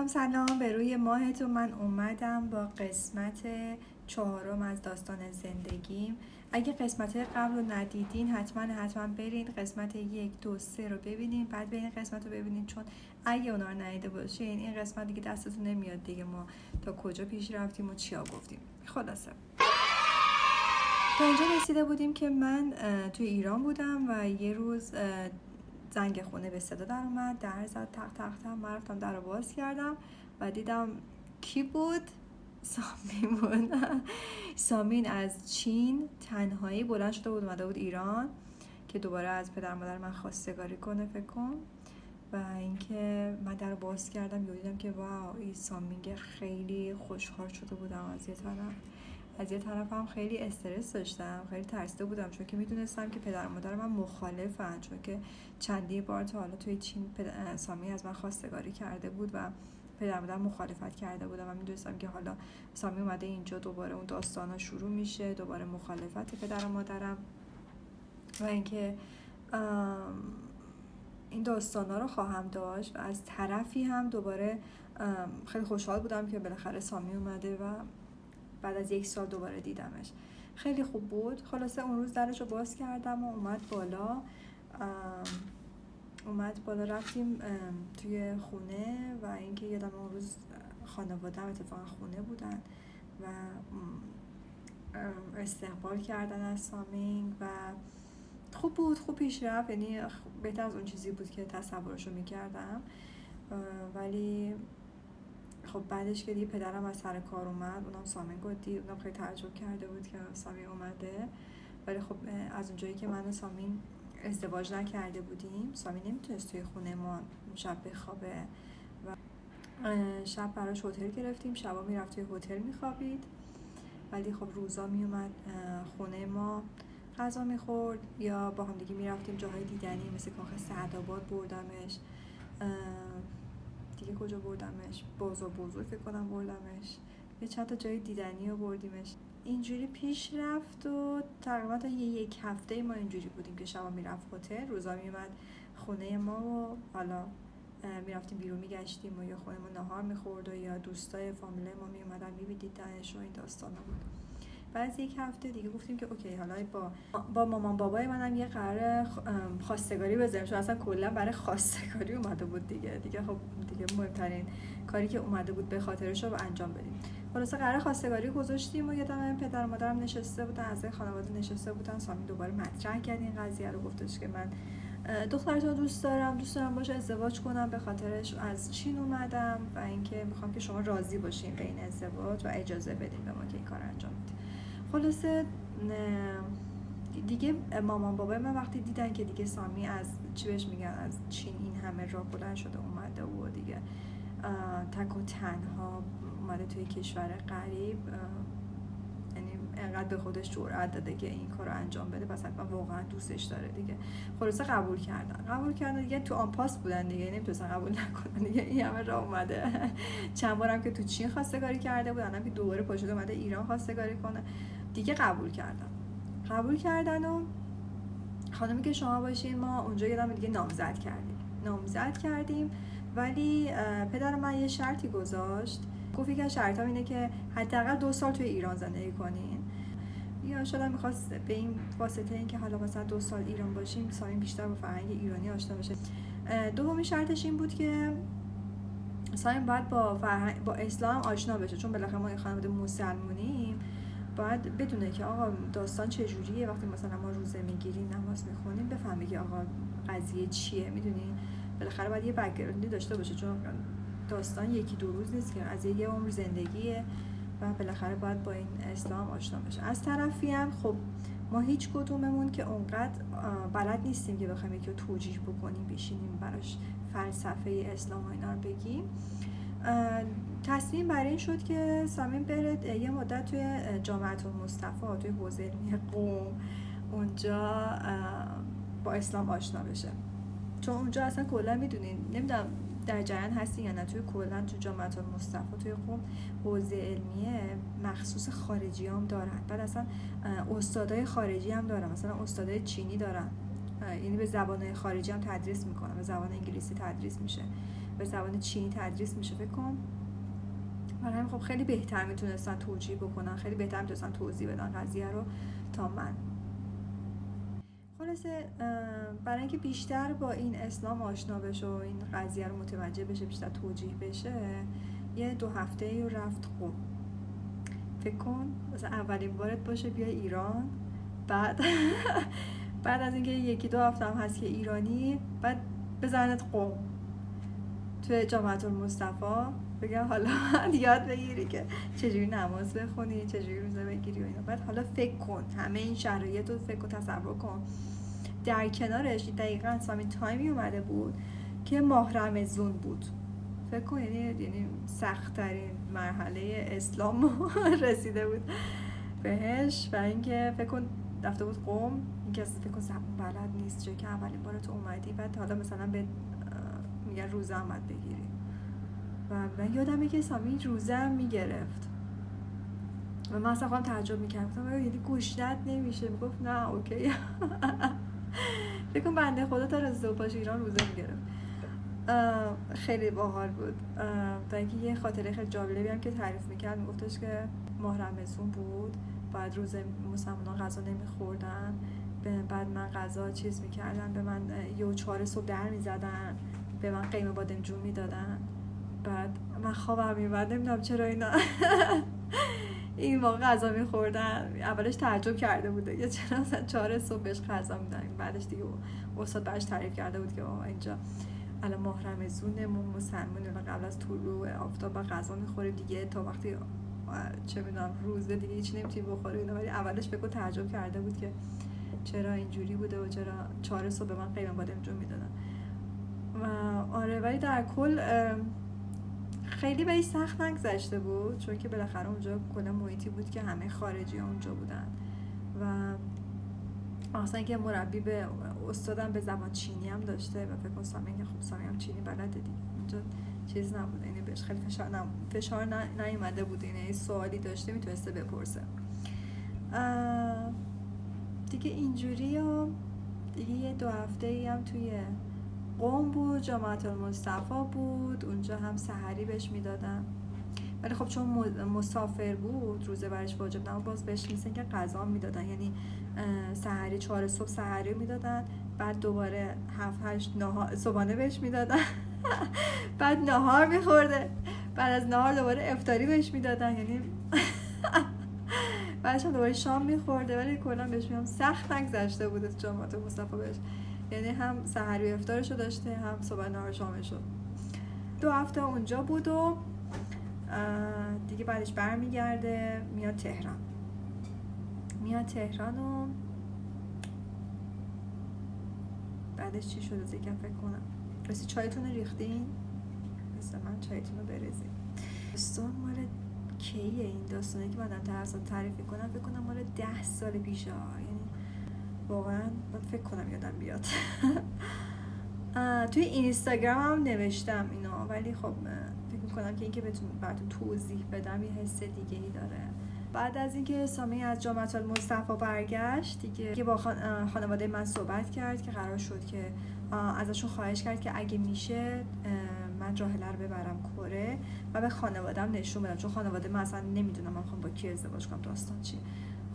سلام به روی ماهتون. من اومدم با قسمت 4 از داستان زندگیم. اگه قسمت قبل رو ندیدین حتما برین قسمت 1 2 3 رو ببینین، بعد برین قسمت رو ببینین، چون اگه اونا رو ندیده باشین این قسمت دیگه دستتون نمیاد دیگه ما تا کجا پیش رفتیم و چیا گفتیم. خلاصه تا اینجا رسیده بودیم که من توی ایران بودم و یه روز زنگ خونه به صدا در اومد، در زد تق تق تق. من رفتم در رو باز کردم و دیدم کی بود؟ سامین بود. سامین از چین تنهایی بلند شده بود اومده بود ایران که دوباره از پدر مادر من خواستگاری کنه فکر کن. و اینکه من در رو باز کردم و دیدم که واو این سامینگ. خیلی خوشحال شده بودم از یه طرف هم خیلی استرس داشتم، خیلی ترسیده بودم، چون که میدونستم که پدر و مادر من مخالفن، چون که چندی بار تا حالا توی چین سامی از من خواستگاری کرده بود و پدر و مادر مخالفت کرده بودم و میدونستم که حالا سامی اومده اینجا دوباره اون داستانا شروع میشه، دوباره مخالفت پدر و مادرم و اینکه این داستانا رو خواهم داشت. و از طرفی هم دوباره خیلی خوشحال بودم که بالاخره سامی اومده و بعد از 1 سال دوباره دیدمش. خیلی خوب بود. خلاصه اون روز درش رو باز کردم و اومد بالا رفتیم توی خونه و اینکه یادم اون روز خانواده‌ام اتفاقا خونه بودن و استقبال کردن از سامینگ و خوب بود، خوب پیش رفت، یعنی بهتر از اون چیزی بود که تصورشو میکردم. ولی خب بعدش که دیگه پدرم از سر کار اومد، اونم سامین گفتی، اونم خیلی تعجب کرده بود که سامین اومده. ولی خب از اونجایی که من و سامین ازدواج نکرده بودیم، سامین نمیتونست توی خونه ما شب بخوابه و شب براش هتل گرفتیم، شبا میرفت توی هتل میخوابید، ولی خب روزا میومد خونه ما غذا میخورد یا با هم دیگه میرفتیم جاهای دیدنی مثل کاخ سعدآباد بردمش، دیگه کجا بردمش، بازار فکر کنم بردمش، یه چند تا جای دیدنی رو بردیمش. اینجوری پیش رفت و تقریبا تا 1 هفته ما اینجوری بودیم که شبا میرفت هتل، روزا میومد خونه ما و حالا میرفتیم بیرون میگشتیم و یا خونه ما نهار میخورد و یا دوستای فامیل ما میومدن میدیدنش و این داستانا بود. بعد از 1 هفته دیگه گفتیم که اوکی حالا با مامان بابای منم یه قرار خواستگاری بذاریم، چون اصلا کلا برای خواستگاری اومده بود دیگه خب دیگه مهمترین کاری که اومده بود به خاطرش رو انجام بدیم. خلاصه قرار خواستگاری گذاشتیم و یادم پدر و مادرم نشسته بودن، اعضای خانواده نشسته بودن. سامی دوباره مطرح کرد این قضیه رو، گفتش که من دخترتون دوست دارم باشه ازدواج کنم، به خاطرش از چین اومدم و اینکه میخوام که شما راضی باشین به این ازدواج و اجازه بدین به ما که این کار انجام بدیم. خلاصه دیگه مامان بابای من وقتی دیدن که دیگه سامی از چی بهش میگن از چین این همه راه بلند شده اومده و دیگه تک و تنها اومده توی کشور غریب، یعنی انقدر به خودش جرأت داده که این کارو انجام بده، پس حتما واقعا دوستش داره دیگه. خلاصه قبول کردن دیگه، تو آنپاس بودن دیگه، نمیتونستن قبول نکنن دیگه، این همه راه اومده. چند بارم که تو چین خواستگاری کرده بود، الان که دوباره پاشو اومده ایران خواستگاری کنه دیگه. قبول کردن و خانمی که شما باشین ما اونجا یادم دیگه نامزد کردیم. ولی پدر من یه شرطی گذاشت، گفت یکی از شرطام اینه که حداقل 2 سال توی ایران زندگی کنین. یا شاید می‌خواست به این واسطه اینکه حالا مثلا 2 سال ایران باشیم سامین بیشتر با فرهنگ ایرانی آشنا بشه. دومی شرطش این بود که سامین باید با اسلام آشنا بشه، چون بالاخره ما یه خانواده مسلمونیم، باید بدونه که آقا داستان چجوریه، وقتی مثلا ما روزه میگیریم نماز میخونیم بفهمه که آقا قضیه چیه، میدونی بالاخره باید یه بک‌گراندی داشته باشه، چون داستان 1-2 روز نیست که از یه عمر زندگیه و بالاخره باید با این اسلام آشنا بشه. از طرفی هم خب ما هیچ کدوممون که اونقدر بلد نیستیم که بخوایم یکی رو توجیه بکنیم، بشینیم براش فلسفه اسلام و اینا رو بگیم. تصمیم بر این شد که سامین بره یه مدت توی جامعه المصطفی توی حوزه علمی قم اونجا با اسلام آشنا بشه، چون اونجا اصلا کلا میدونین، نمیدونم در جریان هستی یا نه، توی کلا تو جامعه المصطفی توی قم حوزه علمیه مخصوص خارجی هم دارن، بعد اصلا استادای خارجی هم دارن، مثلا استادای چینی دارن، یعنی به زبان‌های خارجی هم تدریس میکنن، به زبان انگلیسی تدریس میشه به زبان چینی تدریس میشه فکر کن. برای همین خب خیلی بهتر میتونستن توجیه بکنن، خیلی بهتر میتونستن توضیح بدن قضیه رو تا من. خلاصه برای اینکه بیشتر با این اسلام آشنا بشه و این قضیه رو متوجه بشه، بیشتر توجیه بشه، یه 2 هفته رو رفت قم. فکر کن مثلا اولین بارت باشه بیای ایران، بعد بعد از اینکه 1-2 هفته هم هست که ایرانی، بعد بزنت قم توی جامعه المصطفی، بگم حالا یاد بگیری که چجوری نماز بخونی، چجوری روزه بگیری و اینا. بعد حالا فکر کن همه این شرایط رو فکر و تصور کن. در کنارش دقیقاً سامی تایمی اومده بود که ماه رمضان بود. فکر کن یعنی سخت‌ترین مرحله اسلام رسیده بود بهش. و اینکه فکر کن رفته بود قم، اینکه فکر کن زبون بلد نیست، چون که اولین بار تو اومدی، بعد حالا مثلا به میگن روزه هم باید بگیری. و من یادمه که سامی روزه هم میگرفت و من اصلا خودم تعجب میکردم، یعنی گوشت نمیشه؟ میگفت نه اوکی. فکر کن بنده خدا تا رسیده باشه ایران روزه میگرفت. خیلی باحال بود. تا اینکه یه خاطره خیلی جالبی هم که تعریف میکرد، میگفتش که ماه رمضان بود، بعد روز مسلمانان غذا نمیخوردن، بعد من غذا چیز میکردن، به من 4 صبح در میزدن، به من قیمه بادمجون میدادن، بعد من خوابم میومد، نمیدونم چرا اینا این موقع غذا میخوردن. اولش تعجب کرده بوده یا چرا مثلا 4 صبح بهش غذا میدن. بعدش دیگه استاد برش تعریف کرده بود که اینجا الان ماه رمضونه، ما مسلمان‌ها قبل از طلوع آفتاب غذا میخوریم دیگه، تا وقتی چه میدونم روزه دیگه هیچ نمیتونی بخوری اینا. ولی اولش فکر تعجب کرده بود که چرا اینجوری بوده و چرا 4 صبح به من قیمه بادمجون میدادن. و آره، ولی در کل خیلی بهش سخت نگذشته بود، چون که بالاخره اونجا کلا محیطی بود که همه خارجی ها اونجا بودن و اصلا که مربی به استادم به زبان چینی هم داشته و فکر کنم سامی هم چینی بلده دیگه. اونجا چیز نبود، یعنی بهش خیلی فشار نیومده بود، یعنی سوالی داشته میتونسته بپرسه دیگه. اینجوری و دیگه یه 2 هفته هم توی قم بود، جامعه المصطفی بود، اونجا هم سحری بهش میدادن. ولی خب چون مسافر بود روزه برش واجب نبود، باز بهش مثل که غذا میدادن، یعنی سحری 4 صبح سحری میدادن، بعد دوباره 7-8 صبحانه بهش میدادن بعد نهار میخورده، بعد از نهار دوباره افطاری بهش میدادن، یعنی بعدش هم دوباره شام میخورده. ولی کلا بهش میگم سخت نگذشته بود از جامعه المصطفی بهش، یعنی هم سحری و افطارشو داشته، هم صبح نهار شامشو. 2 هفته اونجا بود و دیگه بعدش برمیگرده میاد تهران و بعدش چی شد؟ از یکم فکر کنم رسی چایتون ریختین؟ مثل من چایتون رو بریزین. داستان مال کیه این داستانه که من دارم تعریف میکنم؟ فکر کنم مال 10 سال پیشه، یعنی واقعا باید فکر کنم یادم بیاد. توی اینستاگرام هم نوشتم اینا، ولی خب فکر میکنم که این که براتون توضیح بدم یه حس دیگه ای داره. بعد از اینکه سامی از جامعه المصطفی برگشت دیگه با خانواده من صحبت کرد که قرار شد که ازشون خواهش کرد که اگه میشه من راحله رو ببرم کره و به خانواده‌ام نشون بدم، چون خانواده من اصلا نمیدونم من میخوام با کی ازدواج کنم، داستان چیه.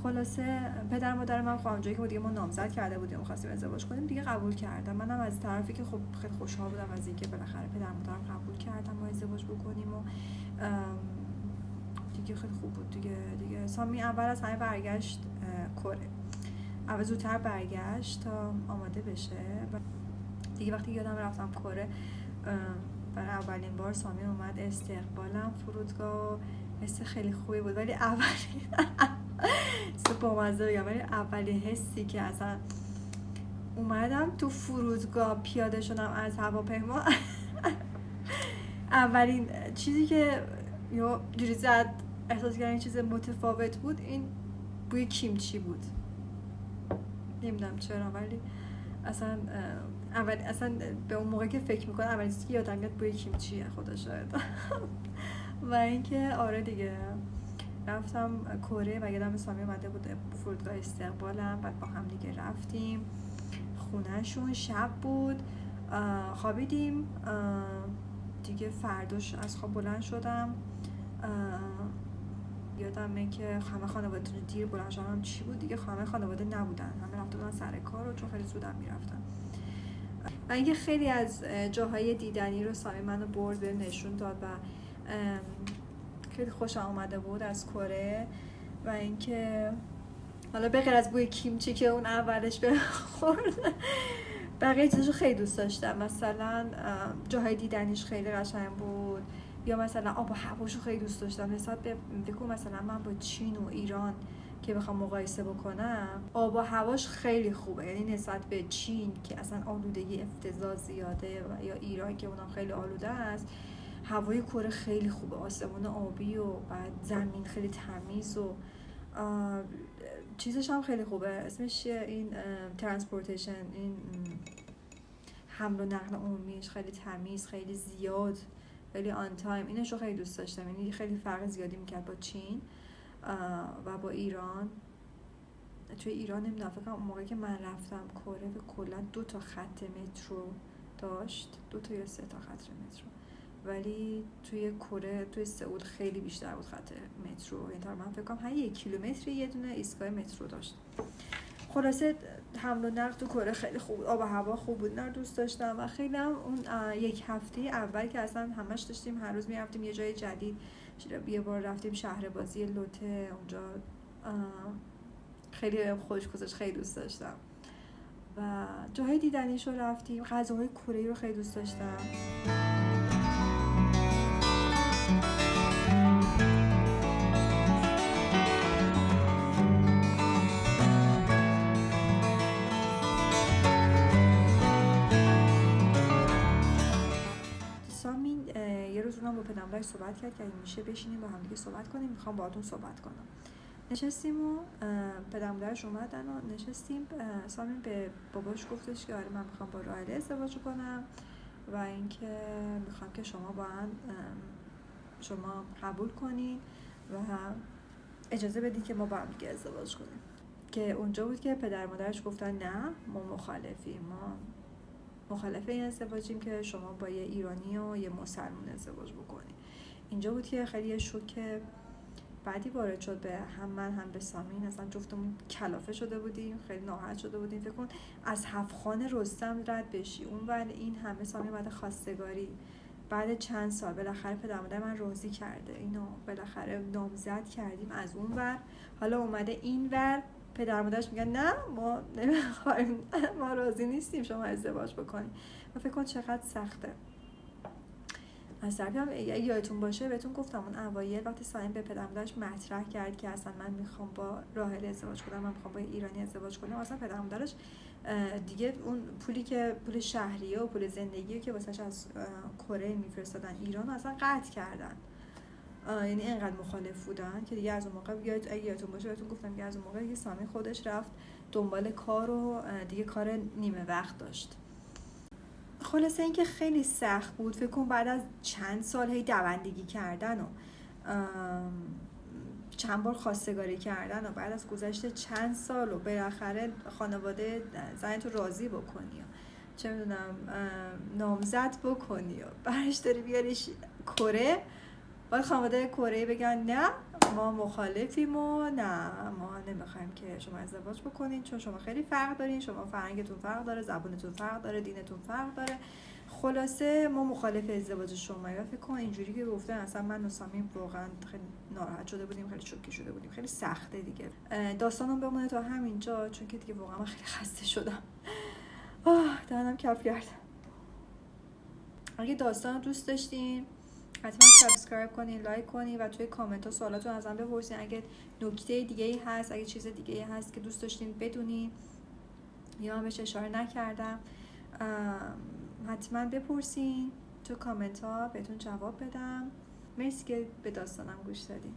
خلاصه پدر مادر من خواهم جایی که دیگه ما نامزد کرده بودیم و خواستیم ازدواج کنیم دیگه قبول کردم. منم از طرفی که خب خیلی خوشحال بودم از اینکه بالاخره پدر مادرم قبول کردن ما ازدواج بکنیم و دیگه خیلی خوب بود دیگه. سامی اول از همه برگشت کره، اول زودتر برگشت تا آماده بشه. دیگه وقتی یادم رفتم کره برای اولین بار سامی اومد استقبالم فرودگاه، حس خیلی خوبی بود. ولی اولین حسی که اصلا اومدم تو فرودگاه پیاده شدم از هواپیما اولین چیزی که جوری زد احساس کردم این چیز متفاوت بود، این بوی کیمچی بود. نمیدونم چرا، ولی اصلا به اون موقع که فکر میکنم اولین چیزی که یادم میاد بوی کیمچیه، خدا شاید. و اینکه آره دیگه رفتم کره و یادم سامی اومده بود فرودگاه استقبالم، بعد با هم دیگه رفتیم خونهشون. شب بود، خوابیدیم دیگه فرداش از خواب بلند شدم، یادمه که همه خانواده رو دیر بلند شدم. چی بود دیگه، همه خانواده نبودن، همه رفته بودن سر کار و چون خیلی زودم میرفتن. و اینکه خیلی از جاهای دیدنی رو سامی منو برد به نشون داد و خیلی خوشم اومده بود از کره. و اینکه حالا به غیر از بوی کیمچی که اون اولش به خورد، بقیه چیزاشو خیلی دوست داشتم. مثلا جاهای دیدنیش خیلی قشنگ بود، یا مثلا آب و هواشو خیلی دوست داشتم. نسبت به بگو مثلا من با چین و ایران که بخوام مقایسه بکنم، آب و هواش خیلی خوبه. یعنی نسبت به چین که اصلا آلودگی افتضاح زیاده و یا ایران که اونم خیلی آلوده است، هوای کره خیلی خوبه، آسمون آبی و بعد زمین خیلی تمیز و چیزش هم خیلی خوبه. اسمش چیه این ترانسپورتیشن، این حمل و نقل عمومیش خیلی تمیز، خیلی زیاد، خیلی آن تایم. اینشو خیلی دوست داشتم. یعنی خیلی فرق زیادی میکرد با چین و با ایران. توی ایران نمیدونم، فکر کنم اون موقعی که من رفتم کره به کلا 2 تا خط مترو داشت، 2 تا یا 3 تا خط مترو، ولی توی کره، توی سئول خیلی بیشتر بود خط مترو. یعنی من فکر کنم هر 1 کیلومتری یه دونه ایستگاه مترو داشت. خلاصه حمل و نقل تو کره خیلی خوب بود، آب و هوا خوب بود، نه دوست داشتم. و خیلی هم اون 1 هفته اول که اصلا همش داشتیم هر روز میرفتیم یه جای جدید. یه بار رفتیم شهر بازی لوته، اونجا خیلی خوش گذشت، خیلی دوست داشتم. و جاهای دیدنیشو رفتیم. غذاهای کره‌ای رو خیلی دوست داشتم. سامین یه روز اونم با پدرمادرش صحبت کرد که اگه میشه بشینیم با هم دیگه صحبت کنیم، میخوام باهاتون صحبت کنم. نشستیم و پدرمادرش اومدن و نشستیم. سامین به باباش گفتش که آره من میخوام با راهله ازدواج کنم و اینکه میخوام که شما با هم شما قبول کنین و اجازه بدین که ما با هم دیگه ازدواج کنیم. که اونجا بود که پدر مادرش گفتن نه ما مخالفیم، ما مخالف این ازدواجیم که شما با یه ایرانی و یه مسلمان ازدواج بکنید. اینجا بود که خیلی شوک بعدی وارد شد به هم من هم به سامین. اصلا جفتمون کلافه شده بودیم، خیلی ناراحت شده بودیم. فکر کن از 7 خانه رستم رد بشی، اون ور این همه. سامین بعد خواستگاری بعد چند سال بالاخره پدر مادر من راضی کرده، اینو بالاخره نامزد کردیم از اون ور، حالا اومده این ور پدر مادرش میگن نه ما نمیخوایم، ما راضی نیستیم شما ازدواج بکنید. و فکر کن چقدر سخته. از طرفی هم یادتون باشه بهتون گفتم اون اوایل وقتی سامین به پدر مادرش مطرح کرد که اصلا من میخوام با راهله ازدواج کنم، من میخوام با ایرانی ازدواج کنم، اصلا پدر مادرش دیگه اون پولی که پول شهریه و پول زندگی که واسش از کره میفرستادن ایران اصلا قطع کردن. یعنی اینقدر مخالف بودن که دیگه از اون موقع یادتون باشه بهتون گفتم که از اون موقع دیگه سامین خودش رفت دنبال کار و دیگه کار نیمه وقت داشت. خلاصه اینکه خیلی سخت بود. فکر کنم بعد از چند سال هی دوندگی کردن و چند بار خواستگاری کردن و بعد از گذشت چند سال و بالاخره خانواده زنت رو راضی بکنی و چه میدونم نامزد بکنی و برش داری بیاریش کره، باید خانواده کره بگن نه ما مخالفیم و نه ما نمیخوایم که شما ازدواج بکنین چون شما خیلی فرق دارین، شما فرهنگتون فرق داره، زبانتون فرق داره، دینتون فرق داره، خلاصه ما مخالف ازدواج شما. یا فکر کن اینجوری که گفتن اصلا من و سامین واقعا خیلی ناراحت شده بودیم، خیلی شوکه شده بودیم، خیلی سخته دیگه. داستانم بمونه تا همینجا چون که دیگه واقعا من خیلی خسته شدم. دهنم کف کرد. اگه داستان دوست داشتین حتما سابسکرایب کنین، لایک کنین و توی کامنت ها سوالاتون ازم بپرسین. اگه نکته دیگه ای هست، اگه چیز دیگه ای هست که دوست داشتین بدونین یا من بهش اشاره نکردم حتما بپرسین تو کامنت ها، بهتون جواب بدم. مرسی که به داستانم گوش دادین.